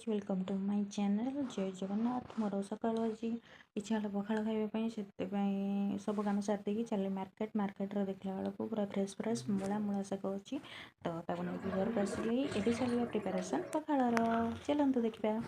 Guys welcome to my channel Jai Jagannath. मोर सकाल आज इच्छा है पखाड़ खावाई से सब कम सारिदेकी चल मार्केट देखला बेलू पूरा फ्रेश फ्रेश मूला शाग अच्छी तो घर को आसिली ये चलिए प्रिपेरेसन पखाड़ चलते देखा।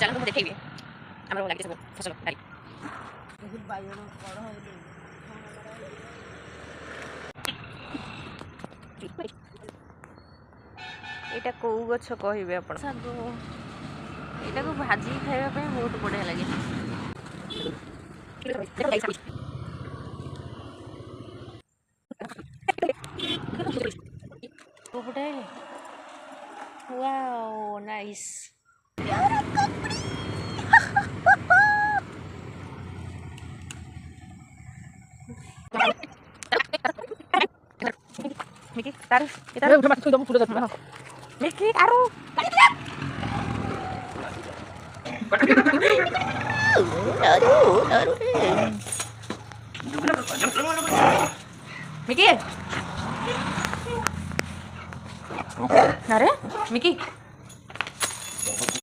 चलो देखिए आम लगे सब फसल गाड़ी यहाँ कौ गछ कहे आप भाजी खावाई बहुत बढ़िया लगे। Wow nice. Miki, taruh, kita. Udah mati sudah sudah. Miki, taruh. Taruh. Miki. Nare, Miki.